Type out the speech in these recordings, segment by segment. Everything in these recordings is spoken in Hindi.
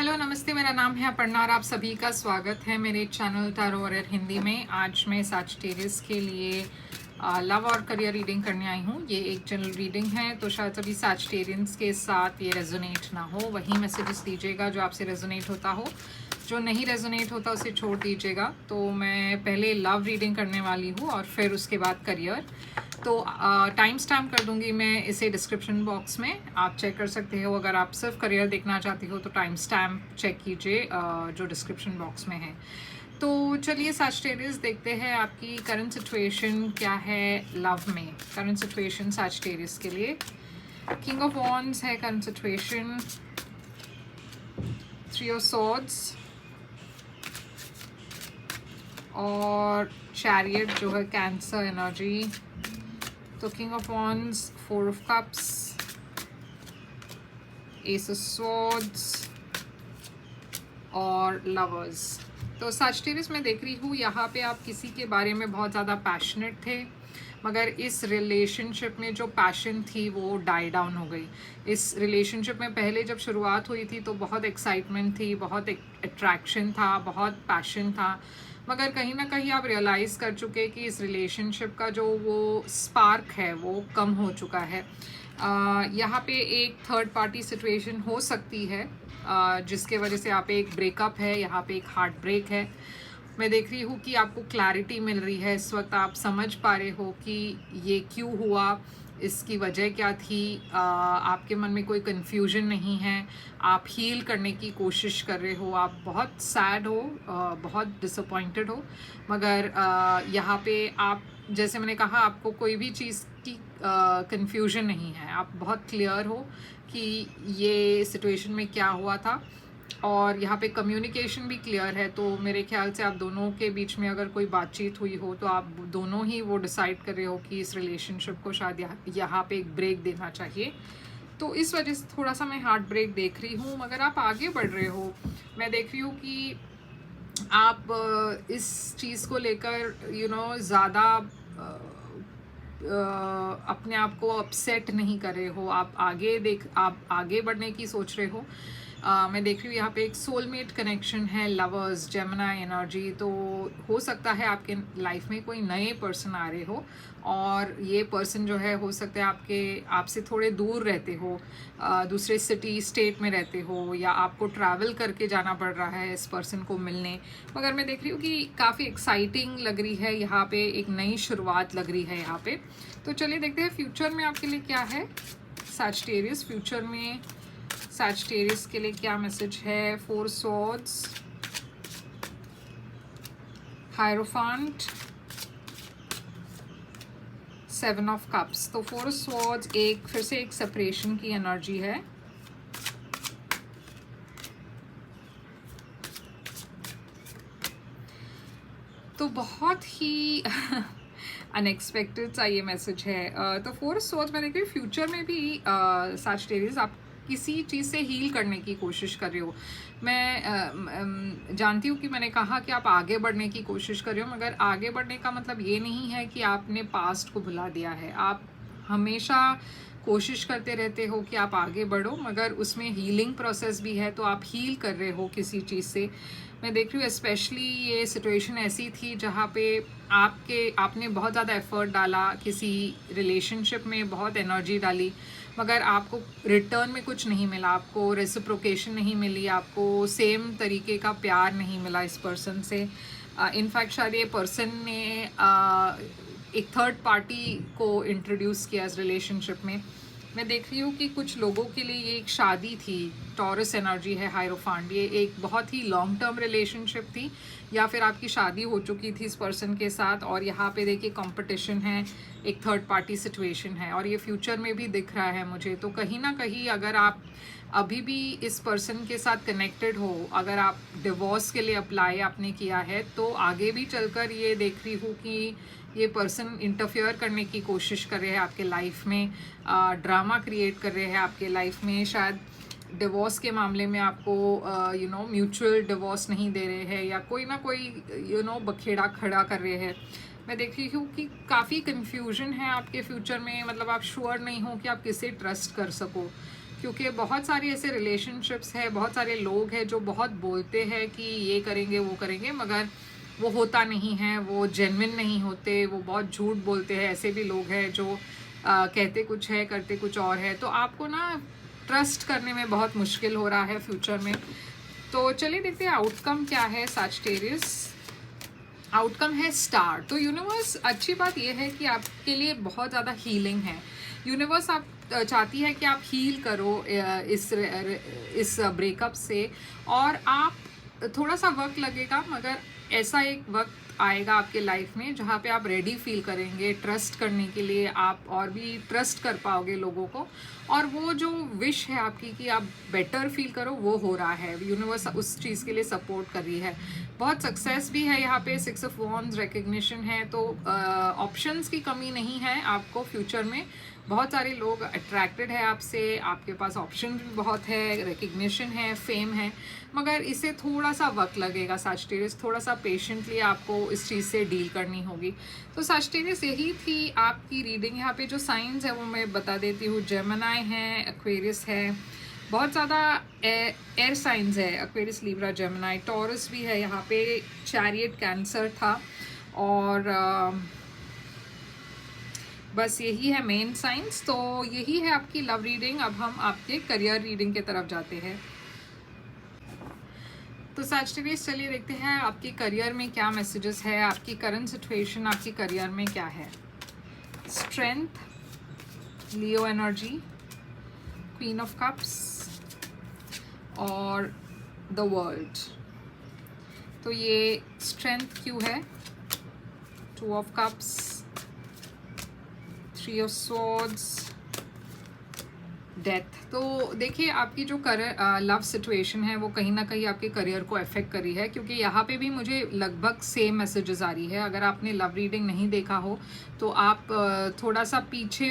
हेलो नमस्ते, मेरा नाम है अपर्णा और आप सभी का स्वागत है मेरे चैनल टैरो वॉरियर हिंदी में। आज मैं सैजिटेरियस के लिए लव और करियर रीडिंग करने आई हूँ। ये एक जनरल रीडिंग है, तो शायद सभी सैजिटेरियंस के साथ ये रेजोनेट ना हो, वही मैसेजेस दीजिएगा जो आपसे रेजोनेट होता हो। जो नहीं रेजोनेट होता उसे छोड़ दीजिएगा। तो मैं पहले लव रीडिंग करने वाली हूँ और फिर उसके बाद करियर। तो टाइम स्टैम्प कर दूंगी मैं इसे डिस्क्रिप्शन बॉक्स में, आप चेक कर सकते हो। अगर आप सिर्फ करियर देखना चाहती हो तो टाइम स्टैम्प चेक कीजिए जो डिस्क्रिप्शन बॉक्स में है। तो चलिए सैजिटेरियस देखते हैं आपकी करंट सिचुएशन क्या है लव में। करंट सिचुएशन सैजिटेरियस के लिए किंग ऑफ वॉन्ड्स है current situation, three of swords और चैरियट जो है कैंसर एनर्जी। तो king of wands, four of cups, S of swords और लवर्स। तो सैजिटेरियस मैं देख रही हूँ यहाँ पे आप किसी के बारे में बहुत ज़्यादा पैशनेट थे, मगर इस रिलेशनशिप में जो पैशन थी वो डाई डाउन हो गई। इस रिलेशनशिप में पहले जब शुरुआत हुई थी तो बहुत एक्साइटमेंट थी, बहुत अट्रैक्शन था, बहुत पैशन था, मगर कहीं ना कहीं आप रियलाइज़ कर चुके कि इस रिलेशनशिप का जो वो स्पार्क है वो कम हो चुका है। यहाँ पे एक थर्ड पार्टी सिचुएशन हो सकती है जिसके वजह से यहाँ पे एक ब्रेकअप है, यहाँ पे एक हार्ट ब्रेक है। मैं देख रही हूँ कि आपको क्लैरिटी मिल रही है इस वक्त, आप समझ पा रहे हो कि ये क्यों हुआ, इसकी वजह क्या थी। आपके मन में कोई कन्फ्यूजन नहीं है, आप हील करने की कोशिश कर रहे हो। आप बहुत सैड हो, बहुत डिसअपॉइंटेड हो, मगर यहाँ पे आप, जैसे मैंने कहा, आपको कोई भी चीज़ की कन्फ्यूजन नहीं है। आप बहुत क्लियर हो कि ये सिचुएशन में क्या हुआ था, और यहाँ पे कम्युनिकेशन भी क्लियर है। तो मेरे ख्याल से आप दोनों के बीच में अगर कोई बातचीत हुई हो तो आप दोनों ही वो डिसाइड कर रहे हो कि इस रिलेशनशिप को शायद यहाँ पे एक ब्रेक देना चाहिए। तो इस वजह से थोड़ा सा मैं हार्ट ब्रेक देख रही हूँ, मगर आप आगे बढ़ रहे हो। मैं देख रही हूँ कि आप इस चीज़ को लेकर ज़्यादा अपने आप को अपसेट नहीं कर रहे हो। आप आगे बढ़ने की सोच रहे हो। मैं देख रही हूँ यहाँ पे एक सोलमेट कनेक्शन है, लवर्स, जेमिनी एनर्जी। तो हो सकता है आपके लाइफ में कोई नए पर्सन आ रहे हो, और ये पर्सन जो है हो सकता है आपसे थोड़े दूर रहते हो, दूसरे सिटी स्टेट में रहते हो, या आपको ट्रैवल करके जाना पड़ रहा है इस पर्सन को मिलने। मगर मैं देख रही हूँ कि काफ़ी एक्साइटिंग लग रही है यहाँ पे, एक नई शुरुआत लग रही है यहाँ पे। तो चलिए देखते हैं फ्यूचर में आपके लिए क्या है सैजिटेरियस। फ्यूचर में सैजिटेरियस के लिए क्या मैसेज है। Four swords, hierophant, seven of cups. तो फोर सॉर्ड्स फिर से एक सेपरेशन की एनर्जी है। तो बहुत ही अनएक्सपेक्टेड सा ये मैसेज है। तो फोर सॉर्ड्स मैं देख रही हूँ फ्यूचर में भी सैजिटेरियस आप किसी चीज़ से हील करने की कोशिश कर रहे हो। मैं जानती हूँ कि मैंने कहा कि आप आगे बढ़ने की कोशिश कर रहे हो, मगर आगे बढ़ने का मतलब ये नहीं है कि आपने पास्ट को भुला दिया है। आप हमेशा कोशिश करते रहते हो कि आप आगे बढ़ो, मगर उसमें हीलिंग प्रोसेस भी है। तो आप हील कर रहे हो किसी चीज़ से। मैं देख रही हूँ स्पेशली ये सिचुएशन ऐसी थी जहाँ पे आपने बहुत ज़्यादा एफर्ट डाला, किसी रिलेशनशिप में बहुत एनर्जी डाली, मगर आपको रिटर्न में कुछ नहीं मिला, आपको रेसिप्रोकेशन नहीं मिली, आपको सेम तरीके का प्यार नहीं मिला इस पर्सन से। इनफैक्ट शायद ये पर्सन ने एक थर्ड पार्टी को इंट्रोड्यूस किया इस रिलेशनशिप में। मैं देख रही हूँ कि कुछ लोगों के लिए ये एक शादी थी, टॉरस एनर्जी है, हायरोफांट। ये एक बहुत ही लॉन्ग टर्म रिलेशनशिप थी, या फिर आपकी शादी हो चुकी थी इस पर्सन के साथ, और यहाँ पे देखिए कंपटीशन है, एक थर्ड पार्टी सिचुएशन है, और ये फ्यूचर में भी दिख रहा है मुझे। तो कहीं ना कहीं अगर आप अभी भी इस पर्सन के साथ कनेक्टेड हो, अगर आप डिवोर्स के लिए अप्लाई आपने किया है, तो आगे भी चलकर ये देख रही हूँ कि ये पर्सन इंटरफेयर करने की कोशिश कर रहे हैं आपके लाइफ में, ड्रामा क्रिएट कर रहे हैं आपके लाइफ में। शायद डिवोर्स के मामले में आपको म्यूचुअल डिवोर्स नहीं दे रहे हैं, या कोई ना कोई बखेड़ा खड़ा कर रहे हैं। मैं देख रही हूँ कि काफ़ी कन्फ्यूजन है आपके फ्यूचर में, मतलब आप श्योर नहीं हो कि आप किसे ट्रस्ट कर सको, क्योंकि बहुत सारी ऐसे रिलेशनशिप्स है, बहुत सारे लोग हैं जो बहुत बोलते हैं कि ये करेंगे वो करेंगे, मगर वो होता नहीं है, वो जेन्युइन नहीं होते, वो बहुत झूठ बोलते हैं। ऐसे भी लोग हैं जो कहते कुछ है करते कुछ और है। तो आपको ना ट्रस्ट करने में बहुत मुश्किल हो रहा है फ्यूचर में। तो चलिए देखते हैं आउटकम क्या है सैजिटेरियस। आउटकम है स्टार। तो यूनिवर्स, अच्छी बात यह है कि आपके लिए बहुत ज़्यादा हीलिंग है। यूनिवर्स आप चाहती है कि आप हील करो इस ब्रेकअप से, और आप थोड़ा सा वक्त लगेगा, मगर ऐसा एक वक्त आएगा आपके लाइफ में जहाँ पे आप रेडी फील करेंगे ट्रस्ट करने के लिए, आप और भी ट्रस्ट कर पाओगे लोगों को, और वो जो विश है आपकी कि आप बेटर फील करो, वो हो रहा है। यूनिवर्स उस चीज़ के लिए सपोर्ट कर रही है। बहुत सक्सेस भी है यहाँ पे, 6 ऑफ वॉन्ड्स रिकग्निशन है। तो ऑप्शंस की कमी नहीं है आपको फ्यूचर में। बहुत सारे लोग अट्रैक्टेड है आपसे, आपके पास ऑप्शन भी बहुत है, रिकग्निशन है, फेम है, मगर इसे थोड़ा सा वक्त लगेगा सैजिटेरियस। थोड़ा सा पेशेंटली आपको इस चीज़ से डील करनी होगी। तो सैजिटेरियस, यही थी आपकी रीडिंग। यहाँ पे जो साइंस है वो मैं बता देती हूँ। जेमिनी है, एक्वेरियस है, बहुत ज़्यादा एयर साइंस है, एक्वेरियस, लिब्रा, जेमिनी, टॉरस भी है यहाँ पे, चैरियट, कैंसर था, और बस यही है मेन साइंस। तो यही है आपकी लव रीडिंग। अब हम आपके करियर रीडिंग की तरफ जाते हैं। तो सैजिटेरियस, चलिए देखते हैं आपके करियर में क्या मैसेजेस है, आपकी करंट सिचुएशन आपकी करियर में क्या है। Strength, Leo energy, queen of cups और द वर्ल्ड। तो ये स्ट्रेंथ क्यों है? 2 of cups, 3 of swords, death. तो देखिए, आपकी जो लव सिचुएशन है वो कहीं ना कहीं आपके करियर को अफेक्ट करी है, क्योंकि यहाँ पे भी मुझे लगभग सेम मैसेजेस आ रही है। अगर आपने लव रीडिंग नहीं देखा हो तो आप थोड़ा सा पीछे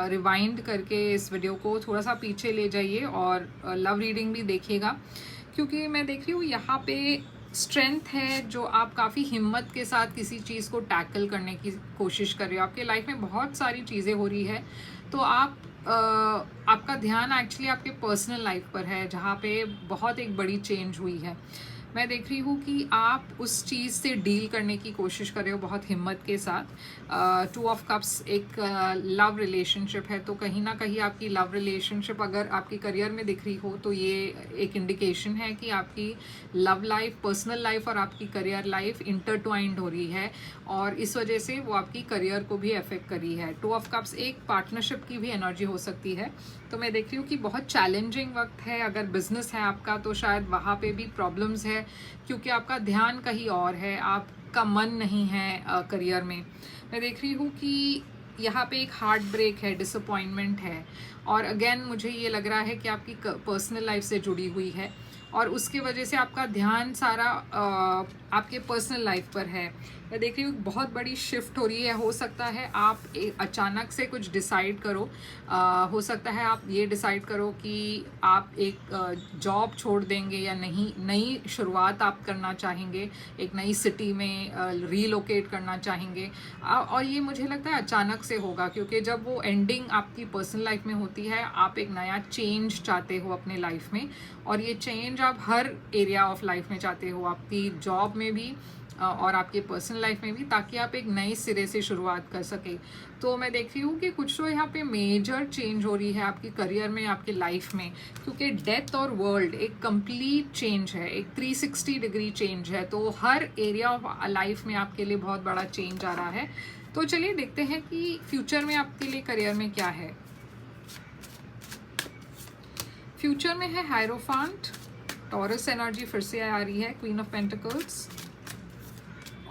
रिवाइंड करके इस वीडियो को थोड़ा सा पीछे ले जाइए और लव रीडिंग भी देखिएगा, क्योंकि मैं देख रही हूँ यहाँ पे स्ट्रेंथ है, जो आप काफ़ी हिम्मत के साथ किसी चीज़ को टैकल करने की कोशिश कर रहे हो। आपके लाइफ में बहुत सारी चीज़ें हो रही है, तो आपका ध्यान एक्चुअली आपके पर्सनल लाइफ पर है, जहाँ पे बहुत एक बड़ी चेंज हुई है। मैं देख रही हूँ कि आप उस चीज़ से डील करने की कोशिश कर रहे हो बहुत हिम्मत के साथ। 2 ऑफ कप्स एक लव रिलेशनशिप है, तो कहीं ना कहीं आपकी लव रिलेशनशिप अगर आपकी करियर में दिख रही हो तो ये एक इंडिकेशन है कि आपकी लव लाइफ, पर्सनल लाइफ और आपकी करियर लाइफ इंटरट्वाइंड हो रही है, और इस वजह से वो आपकी करियर को भी अफेक्ट कर रही है। 2 ऑफ कप्स एक पार्टनरशिप की भी एनर्जी हो सकती है। तो मैं देख रही हूँ कि बहुत चैलेंजिंग वक्त है। अगर बिजनेस है आपका तो शायद वहाँ पे भी प्रॉब्लम्स है, क्योंकि आपका ध्यान कहीं और है, आपका मन नहीं है करियर में। मैं देख रही हूँ कि यहाँ पे एक हार्ट ब्रेक है, डिसअपॉइंटमेंट है, और अगेन मुझे ये लग रहा है कि आपकी पर्सनल लाइफ से जुड़ी हुई है, और उसकी वजह से आपका ध्यान सारा आपके पर्सनल लाइफ पर है। मैं देख रही हूँ बहुत बड़ी शिफ्ट हो रही है। हो सकता है आप अचानक से कुछ डिसाइड करो, हो सकता है आप ये डिसाइड करो कि आप एक जॉब छोड़ देंगे या नहीं, नई शुरुआत आप करना चाहेंगे, एक नई सिटी में रीलोकेट करना चाहेंगे, और ये मुझे लगता है अचानक से होगा, क्योंकि जब वो एंडिंग आपकी पर्सनल लाइफ में होती है, आप एक नया चेंज चाहते हो अपने लाइफ में, और ये चेंज आप हर एरिया ऑफ लाइफ में चाहते हो, आपकी जॉब में भी और आपके पर्सनल लाइफ में भी, ताकि आप एक नए सिरे से शुरुआत कर सके। तो मैं देख रही हूँ कि कुछ तो यहाँ पे मेजर चेंज हो रही है आपकी करियर में, आपकी लाइफ में, क्योंकि डेथ और वर्ल्ड एक कंप्लीट चेंज है, एक 360 डिग्री चेंज है। तो हर एरिया ऑफ लाइफ में आपके लिए बहुत बड़ा चेंज आ रहा है। तो चलिए देखते हैं कि फ्यूचर में आपके लिए करियर में क्या है। फ्यूचर में है हायरोफांट, टॉरस एनर्जी फिर से आ रही है, क्वीन ऑफ पेंटिकल्स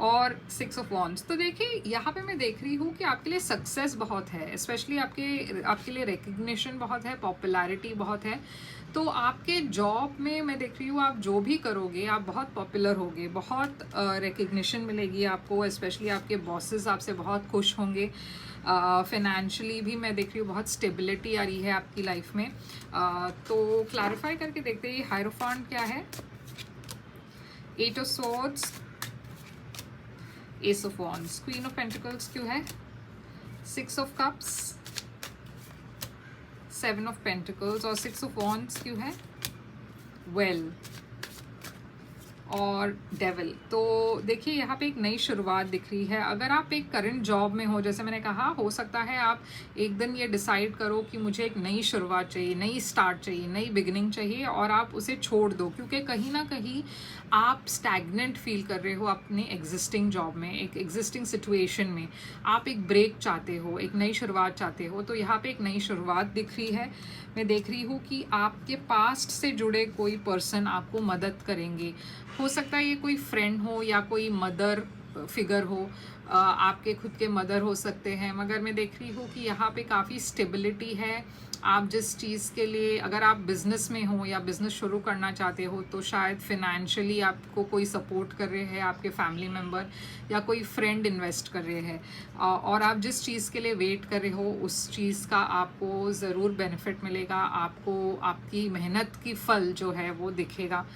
और 6 ऑफ वॉन्ड्स। तो देखिए, यहाँ पे मैं देख रही हूँ कि आपके लिए सक्सेस बहुत है, स्पेशली आपके लिए रिकग्निशन बहुत है, पॉपुलैरिटी बहुत है। तो आपके जॉब में मैं देख रही हूँ आप जो भी करोगे आप बहुत पॉपुलर होगे, बहुत रिकग्निशन मिलेगी आपको, स्पेशली आपके बॉसेस आपसे बहुत खुश होंगे। फाइनेंशियली भी मैं देख रही हूँ बहुत स्टेबिलिटी आ रही है आपकी लाइफ में। तो क्लैरिफाई करके देखते हैं हायरोफांट क्या है। 8 of swords, S of wands, queen of pentacles क्यों है, 6 ऑफ कप्स, 7 ऑफ पेंटिकल्स और 6 ऑफ वॉन्ड्स क्यों है? वेल और डेविल। तो देखिए यहाँ पे एक नई शुरुआत दिख रही है। अगर आप एक करंट जॉब में हो, जैसे मैंने कहा, हो सकता है आप एक दिन ये डिसाइड करो कि मुझे एक नई शुरुआत चाहिए, नई स्टार्ट चाहिए, नई बिगिनिंग चाहिए, और आप उसे छोड़ दो, क्योंकि कहीं ना कहीं आप स्टैग्नेंट फील कर रहे हो अपने एग्जिस्टिंग जॉब में, एक एग्जिस्टिंग सिचुएशन में। आप एक ब्रेक चाहते हो, एक नई शुरुआत चाहते हो। तो यहाँ पे एक नई शुरुआत दिख रही है। मैं देख रही हूँ कि आपके पास्ट से जुड़े कोई पर्सन आपको मदद करेंगे। हो सकता है ये कोई फ्रेंड हो या कोई मदर फिगर हो, आपके खुद के मदर हो सकते हैं। मगर मैं देख रही हूँ कि यहाँ पे काफ़ी स्टेबिलिटी है। आप जिस चीज़ के लिए, अगर आप बिज़नेस में हो या बिज़नेस शुरू करना चाहते हो, तो शायद फिनेंशियली आपको कोई सपोर्ट कर रहे हैं, आपके फैमिली मेम्बर या कोई फ्रेंड इन्वेस्ट कर रहे हैं, और आप जिस चीज़ के लिए वेट कर रहे हो उस चीज़ का आपको ज़रूर बेनिफिट मिलेगा। आपको आपकी मेहनत की फल जो है वो दिखेगा।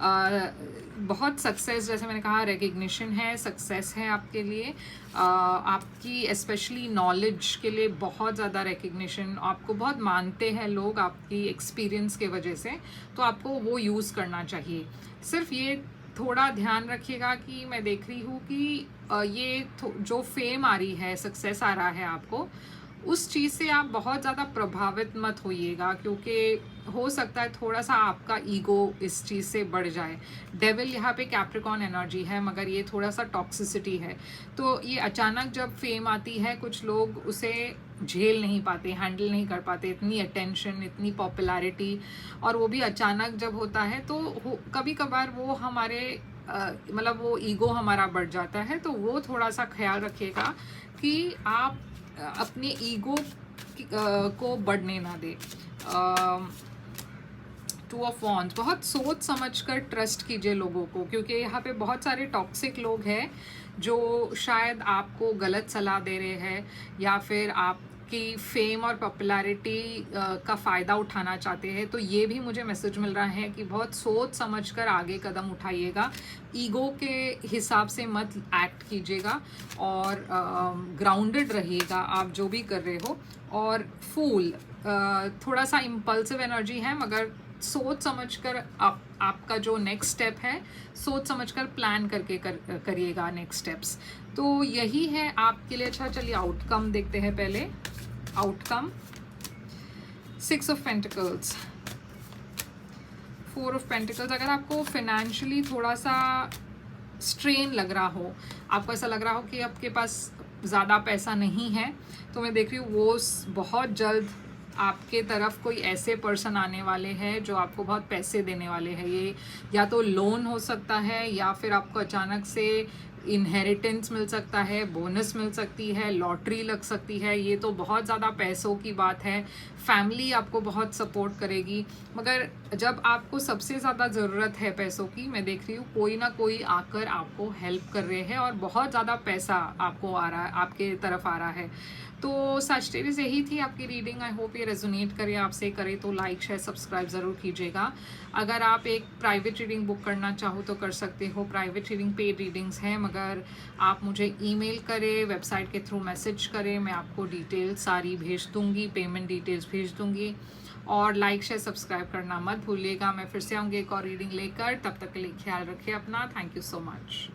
बहुत सक्सेस, जैसे मैंने कहा, रिकग्निशन है, सक्सेस है आपके लिए। आपकी स्पेशली नॉलेज के लिए बहुत ज़्यादा रिकग्निशन, आपको बहुत मानते हैं लोग आपकी एक्सपीरियंस के वजह से, तो आपको वो यूज़ करना चाहिए। सिर्फ ये थोड़ा ध्यान रखिएगा कि मैं देख रही हूँ कि ये जो फेम आ रही है, सक्सेस आ रहा है आपको, उस चीज़ से आप बहुत ज़्यादा प्रभावित मत होइएगा, क्योंकि हो सकता है थोड़ा सा आपका ईगो इस चीज़ से बढ़ जाए। डेविल यहाँ पे कैप्रिकॉर्न एनर्जी है, मगर ये थोड़ा सा टॉक्सिसिटी है। तो ये अचानक जब फेम आती है, कुछ लोग उसे झेल नहीं पाते, हैंडल नहीं कर पाते, इतनी अटेंशन, इतनी पॉपुलैरिटी, और वो भी अचानक जब होता है तो कभी कभार वो हमारे मतलब वो ईगो हमारा बढ़ जाता है। तो वो थोड़ा सा ख्याल रखिएगा कि आप अपने ईगो को बढ़ने ना दे। 2 ऑफ वॉन्ड्स, बहुत सोच समझ कर ट्रस्ट कीजिए लोगों को, क्योंकि यहाँ पे बहुत सारे टॉक्सिक लोग हैं जो शायद आपको गलत सलाह दे रहे हैं, या फिर आपकी फेम और पॉपुलैरिटी का फ़ायदा उठाना चाहते हैं। तो ये भी मुझे मैसेज मिल रहा है कि बहुत सोच समझ कर आगे कदम उठाइएगा, ईगो के हिसाब से मत एक्ट कीजिएगा, और ग्राउंडेड रहिएगा आप जो भी कर रहे हो। और फूल, थोड़ा सा इम्पल्सिव एनर्जी है, मगर सोच समझकर आपका जो नेक्स्ट स्टेप है, सोच समझकर प्लान करके करिएगा नेक्स्ट स्टेप्स। तो यही है आपके लिए। अच्छा, चलिए आउटकम देखते हैं पहले। Outcome 6 of pentacles, 4 of pentacles. अगर आपको फाइनेंशियली थोड़ा सा स्ट्रेन लग रहा हो, आपको ऐसा लग रहा हो कि आपके पास ज़्यादा पैसा नहीं है, तो मैं देख रही हूँ वो बहुत जल्द आपके तरफ कोई ऐसे पर्सन आने वाले हैं जो आपको बहुत पैसे देने वाले हैं। ये या तो लोन हो सकता है, या फिर आपको अचानक से इनहेरिटेंस मिल सकता है, बोनस मिल सकती है, लॉटरी लग सकती है। ये तो बहुत ज़्यादा पैसों की बात है। फैमिली आपको बहुत सपोर्ट करेगी, मगर जब आपको सबसे ज़्यादा ज़रूरत है पैसों की, मैं देख रही हूँ कोई ना कोई आकर आपको हेल्प कर रहे हैं, और बहुत ज़्यादा पैसा आपको आ रहा है, आपके तरफ आ रहा है। तो सजिटेरियस, यही थी आपकी रीडिंग। आई होप ये रेजोनेट करे आपसे। करे तो लाइक शेयर सब्सक्राइब ज़रूर कीजिएगा। अगर आप एक प्राइवेट रीडिंग बुक करना चाहो तो कर सकते हो। प्राइवेट रीडिंग पेड रीडिंग्स हैं, मगर आप मुझे ईमेल करें, वेबसाइट के थ्रू मैसेज करें, मैं आपको डिटेल्स सारी भेज दूँगी, पेमेंट डिटेल्स भेज दूँगी। और लाइक शेयर सब्सक्राइब करना मत भूलिएगा। मैं फिर से आऊँगी एक और रीडिंग लेकर, तब तक के लिए ख्याल रखिए अपना। Thank you so much.